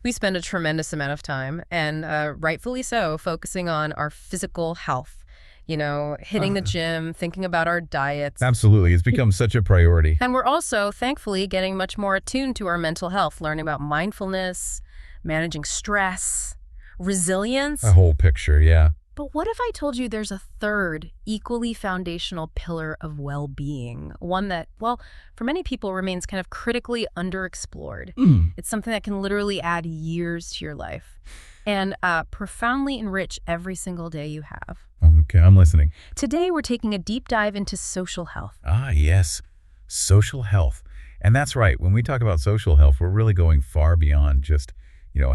We spend a tremendous amount of time, and rightfully so, focusing on our physical health. Hitting the gym, thinking about our diets. Absolutely. It's become such a priority. And we're also, thankfully, getting much more attuned to our mental health, learning about mindfulness, managing stress, resilience. A whole picture, yeah. But what if I told you there's a third, equally foundational pillar of well-being? One that, well, for many people remains kind of critically underexplored. It's something that can literally add years to your life and profoundly enrich every single day you have. Okay, I'm listening. Today, we're taking a deep dive into social health. Ah, yes. Social health. And that's right. When we talk about social health, we're really going far beyond just,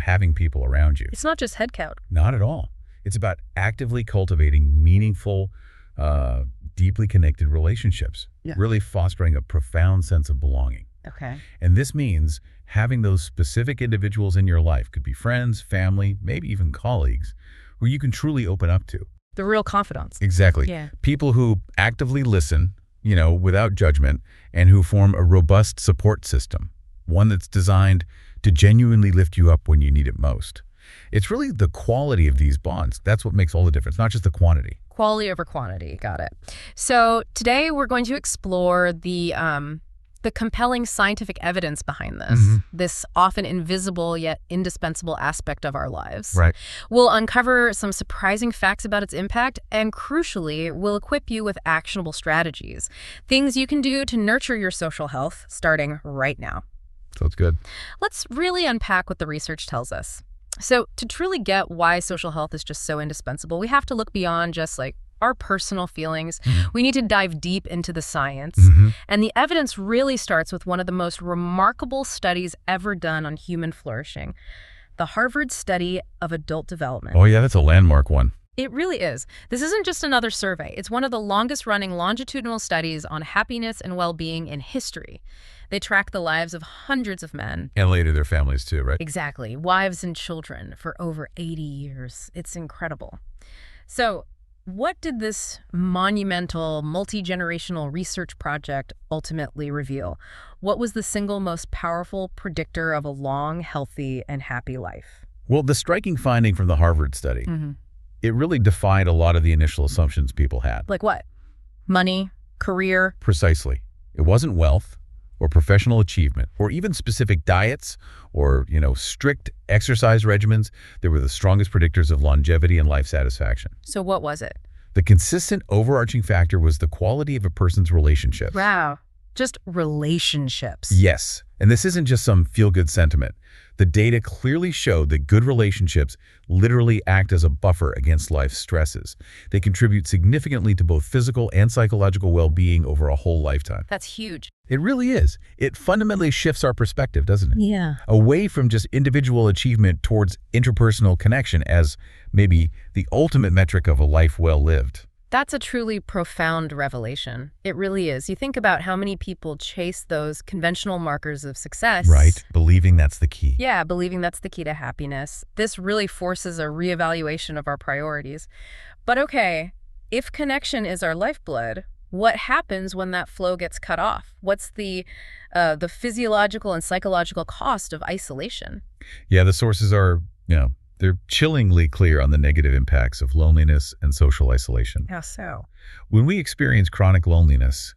having people around you. It's not just head count. Not at all. It's about actively cultivating meaningful, deeply connected relationships, really fostering a profound sense of belonging. Okay. And this means having those specific individuals in your life, could be friends, family, maybe even colleagues, who you can truly open up to. The real confidants. Exactly. Yeah. People who actively listen, without judgment, and who form a robust support system, one that's designed to genuinely lift you up when you need it most. It's really the quality of these bonds. That's what makes all the difference, not just the quantity. Quality over quantity. Got it. So today we're going to explore the compelling scientific evidence behind this, this often invisible yet indispensable aspect of our lives. Right. We'll uncover some surprising facts about its impact, and crucially, we'll equip you with actionable strategies, things you can do to nurture your social health starting right now. Sounds good. Let's really unpack what the research tells us. So to truly get why social health is just so indispensable, we have to look beyond just our personal feelings. We need to dive deep into the science. And the evidence really starts with one of the most remarkable studies ever done on human flourishing, the Harvard study of adult development. Oh, yeah, that's a landmark one. It really is. This isn't just another survey. It's one of the longest-running longitudinal studies on happiness and well-being in history. They track the lives of hundreds of men. And later their families too, right? Exactly. Wives and children for over 80 years. It's incredible. So what did this monumental, multi-generational research project ultimately reveal? What was the single most powerful predictor of a long, healthy, and happy life? Well, the striking finding from the Harvard study, it really defied a lot of the initial assumptions people had. Like what? Money? Career? Precisely. It wasn't wealth or professional achievement or even specific diets or, strict exercise regimens that were the strongest predictors of longevity and life satisfaction. So what was it? The consistent overarching factor was the quality of a person's relationships. Wow. Just relationships. Yes. And this isn't just some feel-good sentiment. The data clearly showed that good relationships literally act as a buffer against life's stresses. They contribute significantly to both physical and psychological well-being over a whole lifetime. That's huge. It really is. It fundamentally shifts our perspective, doesn't it? Yeah. Away from just individual achievement towards interpersonal connection as maybe the ultimate metric of a life well lived. That's a truly profound revelation. It really is. You think about how many people chase those conventional markers of success. Right. Believing that's the key. Yeah, believing that's the key to happiness. This really forces a reevaluation of our priorities. But okay, if connection is our lifeblood, what happens when that flow gets cut off? What's the physiological and psychological cost of isolation? Yeah, the sources are, they're chillingly clear on the negative impacts of loneliness and social isolation. How so? When we experience chronic loneliness,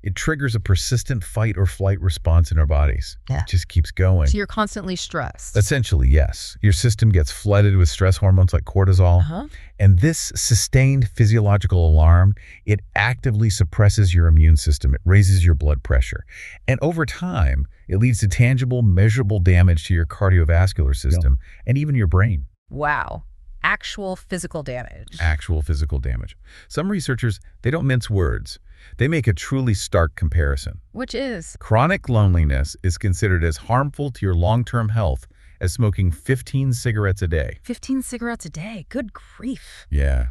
it triggers a persistent fight or flight response in our bodies. Yeah. It just keeps going. So you're constantly stressed. Essentially, yes. Your system gets flooded with stress hormones like cortisol. And this sustained physiological alarm, it actively suppresses your immune system. It raises your blood pressure. And over time, it leads to tangible, measurable damage to your cardiovascular system and even your brain. Wow. Actual physical damage. Actual physical damage. Some researchers, they don't mince words. They make a truly stark comparison. Which is? Chronic loneliness is considered as harmful to your long-term health as smoking 15 cigarettes a day. 15 cigarettes a day? Good grief. Yeah.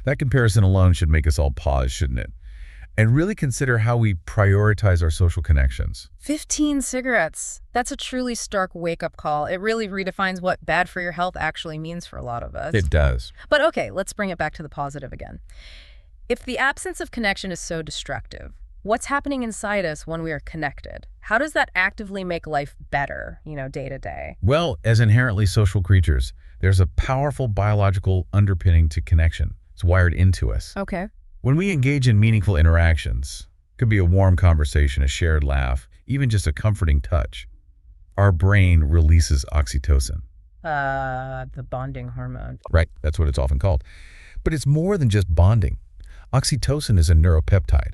That comparison alone should make us all pause, shouldn't it? And really consider how we prioritize our social connections. 15 cigarettes. That's a truly stark wake-up call. It really redefines what bad for your health actually means for a lot of us. It does. But okay, let's bring it back to the positive again. If the absence of connection is so destructive, What's happening inside us when we are connected? How does that actively make life better, day to day? Well, as inherently social creatures, there's a powerful biological underpinning to connection. It's wired into us. Okay. When we engage in meaningful interactions, it could be a warm conversation, a shared laugh, even just a comforting touch, our brain releases oxytocin. The bonding hormone. Right, that's what it's often called. But it's more than just bonding. Oxytocin is a neuropeptide.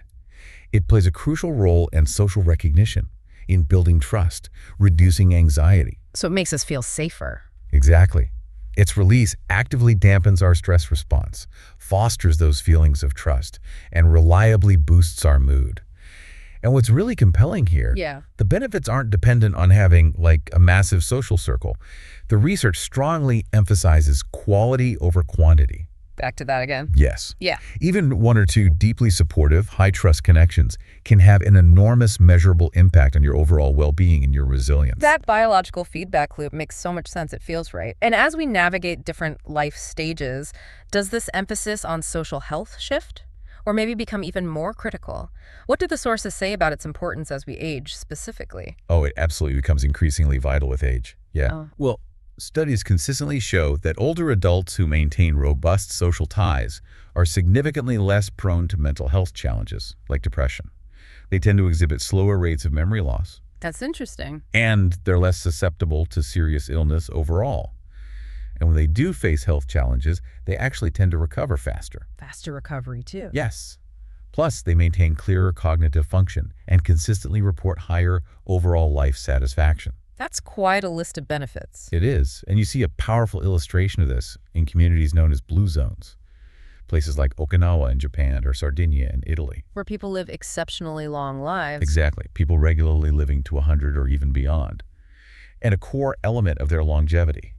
It plays a crucial role in social recognition, in building trust, reducing anxiety. So it makes us feel safer. Exactly. Its release actively dampens our stress response, fosters those feelings of trust, and reliably boosts our mood. And what's really compelling here, the benefits aren't dependent on having, like, a massive social circle. The research strongly emphasizes quality over quantity. Back to that again? Yes. Yeah. Even one or two deeply supportive, high-trust connections can have an enormous measurable impact on your overall well-being and your resilience. That biological feedback loop makes so much sense. It feels right. And as we navigate different life stages, does this emphasis on social health shift? Or maybe become even more critical? What do the sources say about its importance as we age specifically? Oh, it absolutely becomes increasingly vital with age. Yeah. Oh. Well, studies consistently show that older adults who maintain robust social ties are significantly less prone to mental health challenges, like depression. They tend to exhibit slower rates of memory loss. That's interesting. And they're less susceptible to serious illness overall. And when they do face health challenges, they actually tend to recover faster. Faster recovery, too. Yes. Plus, they maintain clearer cognitive function and consistently report higher overall life satisfaction. That's quite a list of benefits. It is, and you see a powerful illustration of this in communities known as blue zones. Places like Okinawa in Japan or Sardinia in Italy. Where people live exceptionally long lives. Exactly. People regularly living to 100 or even beyond. And a core element of their longevity.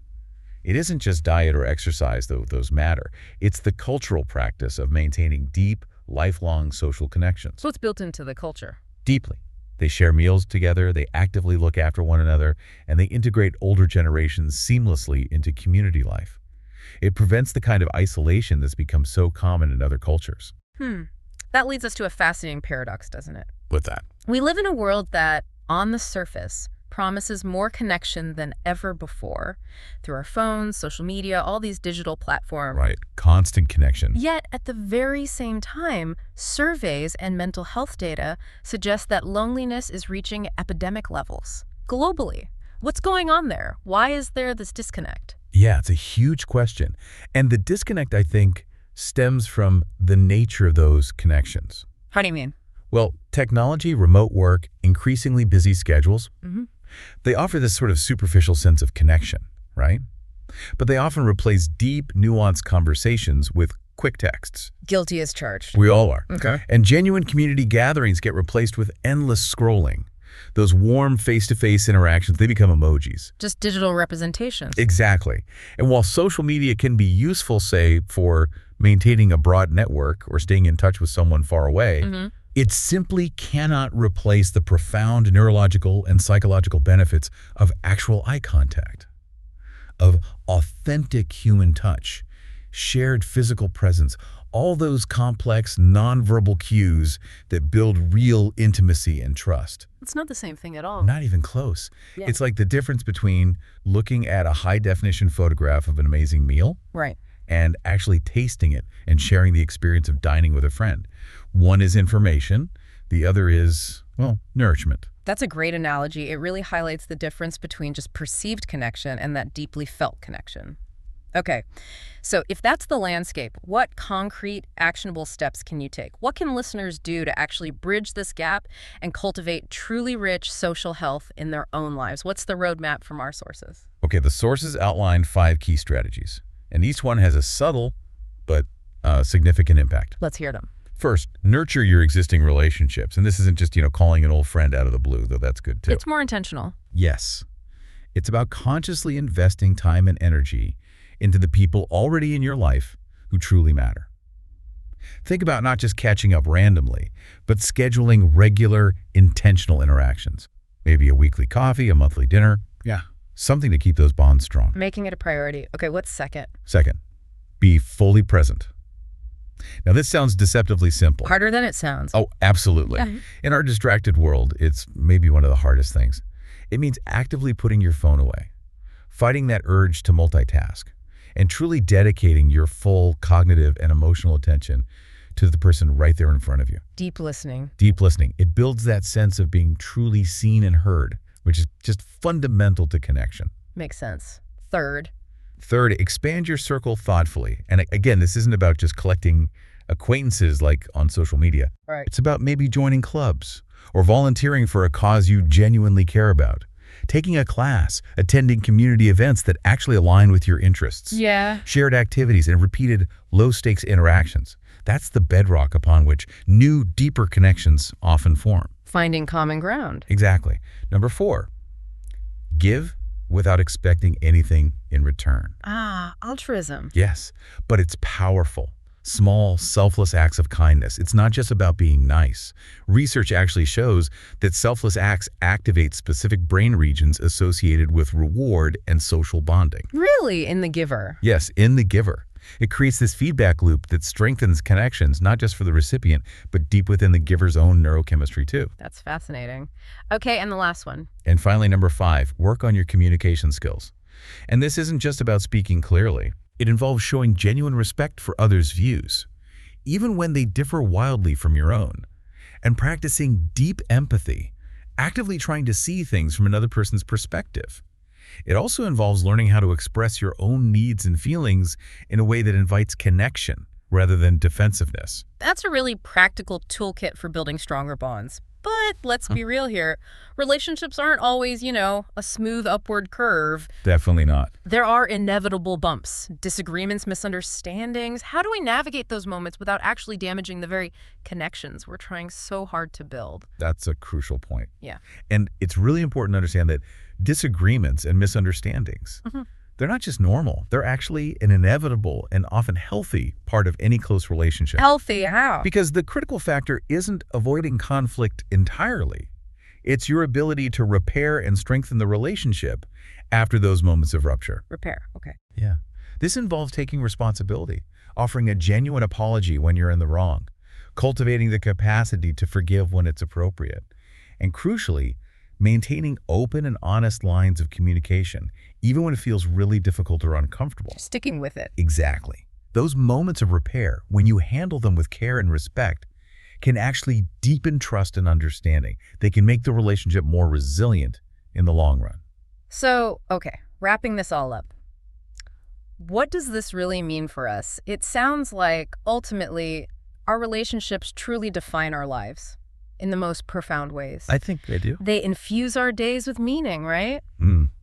It isn't just diet or exercise, though those matter. It's the cultural practice of maintaining deep, lifelong social connections. So it's built into the culture. Deeply. They share meals together, they actively look after one another, and they integrate older generations seamlessly into community life. It prevents the kind of isolation that's become so common in other cultures. That leads us to a fascinating paradox, doesn't it? With that. We live in a world that, on the surface, promises more connection than ever before through our phones, social media, all these digital platforms. Right. Constant connection. Yet, at the very same time, surveys and mental health data suggest that loneliness is reaching epidemic levels globally. What's going on there? Why is there this disconnect? Yeah, it's a huge question. And the disconnect, I think, stems from the nature of those connections. How do you mean? Well, technology, remote work, increasingly busy schedules, they offer this sort of superficial sense of connection, right? But they often replace deep, nuanced conversations with quick texts. Guilty as charged. We all are. Okay. And genuine community gatherings get replaced with endless scrolling. Those warm face-to-face interactions, they become emojis. Just digital representations. Exactly. And while social media can be useful, say, for maintaining a broad network or staying in touch with someone far away, it simply cannot replace the profound neurological and psychological benefits of actual eye contact, of authentic human touch, shared physical presence, all those complex nonverbal cues that build real intimacy and trust. It's not the same thing at all. Not even close. Yeah. It's like the difference between looking at a high-definition photograph of an amazing meal and actually tasting it and sharing the experience of dining with a friend. One is information, the other is, well, nourishment. That's a great analogy. It really highlights the difference between just perceived connection and that deeply felt connection. Okay, so if that's the landscape, what concrete, actionable steps can you take? What can listeners do to actually bridge this gap and cultivate truly rich social health in their own lives? What's the roadmap from our sources? Okay, the sources outline 5 key strategies, and each one has a subtle but significant impact. Let's hear them. First, nurture your existing relationships. And this isn't just, calling an old friend out of the blue, though that's good too. It's more intentional. Yes. It's about consciously investing time and energy into the people already in your life who truly matter. Think about not just catching up randomly, but scheduling regular, intentional interactions. Maybe a weekly coffee, a monthly dinner. Yeah. Something to keep those bonds strong. Making it a priority. Okay, what's second? Second, be fully present. Now, this sounds deceptively simple. Harder than it sounds. Oh, absolutely. Yeah. In our distracted world, it's maybe one of the hardest things. It means actively putting your phone away, fighting that urge to multitask, and truly dedicating your full cognitive and emotional attention to the person right there in front of you. Deep listening. Deep listening. It builds that sense of being truly seen and heard, which is just fundamental to connection. Makes sense. Third, expand your circle thoughtfully. And again, this isn't about just collecting acquaintances like on social media. Right. It's about maybe joining clubs or volunteering for a cause you genuinely care about, taking a class, attending community events that actually align with your interests, shared activities, and repeated low-stakes interactions. That's the bedrock upon which new, deeper connections often form. Finding common ground. Exactly. Number 4, give without expecting anything in return. Altruism. Yes, but it's powerful. Small, selfless acts of kindness. It's not just about being nice. Research actually shows that selfless acts activate specific brain regions associated with reward and social bonding. Really? In the giver? Yes, in the giver. It creates this feedback loop that strengthens connections, not just for the recipient, but deep within the giver's own neurochemistry too. That's fascinating. Okay, and the last one. And finally, number 5, work on your communication skills. And this isn't just about speaking clearly. It involves showing genuine respect for others' views, even when they differ wildly from your own, and practicing deep empathy, actively trying to see things from another person's perspective. It also involves learning how to express your own needs and feelings in a way that invites connection rather than defensiveness. That's a really practical toolkit for building stronger bonds. But let's be real here. Relationships aren't always, a smooth upward curve. Definitely not. There are inevitable bumps, disagreements, misunderstandings. How do we navigate those moments without actually damaging the very connections we're trying so hard to build? That's a crucial point. Yeah. And it's really important to understand that disagreements and misunderstandings, they're not just normal. They're actually an inevitable and often healthy part of any close relationship. Healthy? How? Because the critical factor isn't avoiding conflict entirely. It's your ability to repair and strengthen the relationship after those moments of rupture. Repair. Okay. Yeah. This involves taking responsibility, offering a genuine apology when you're in the wrong, cultivating the capacity to forgive when it's appropriate, and crucially, maintaining open and honest lines of communication, even when it feels really difficult or uncomfortable. Sticking with it. Exactly. Those moments of repair, when you handle them with care and respect, can actually deepen trust and understanding. They can make the relationship more resilient in the long run. So, okay, wrapping this all up. What does this really mean for us? It sounds like, ultimately, our relationships truly define our lives in the most profound ways. I think they do. They infuse our days with meaning, right?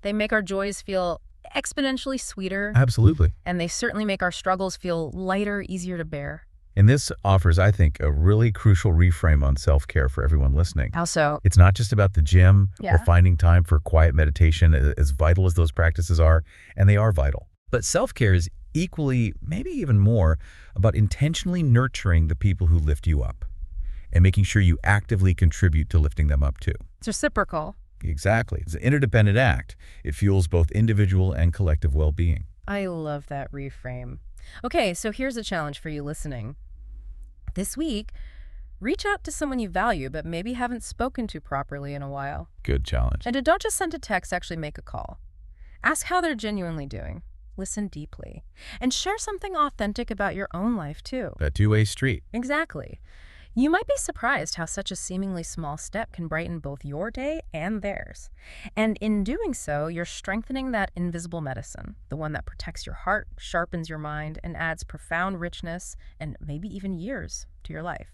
They make our joys feel exponentially sweeter. Absolutely. And they certainly make our struggles feel lighter, easier to bear. And this offers, I think, a really crucial reframe on self-care for everyone listening. How so? It's not just about the gym or finding time for quiet meditation, as vital as those practices are, and they are vital. But self-care is equally, maybe even more, about intentionally nurturing the people who lift you up and making sure you actively contribute to lifting them up too. It's reciprocal. Exactly. It's an interdependent act. It fuels both individual and collective well-being. I love that reframe. Okay, so here's a challenge for you listening. This week, reach out to someone you value but maybe haven't spoken to properly in a while. Good challenge. And don't just send a text, actually make a call. Ask how they're genuinely doing. Listen deeply. And share something authentic about your own life, too. A two-way street. Exactly. You might be surprised how such a seemingly small step can brighten both your day and theirs. And in doing so, you're strengthening that invisible medicine, the one that protects your heart, sharpens your mind, and adds profound richness and maybe even years to your life.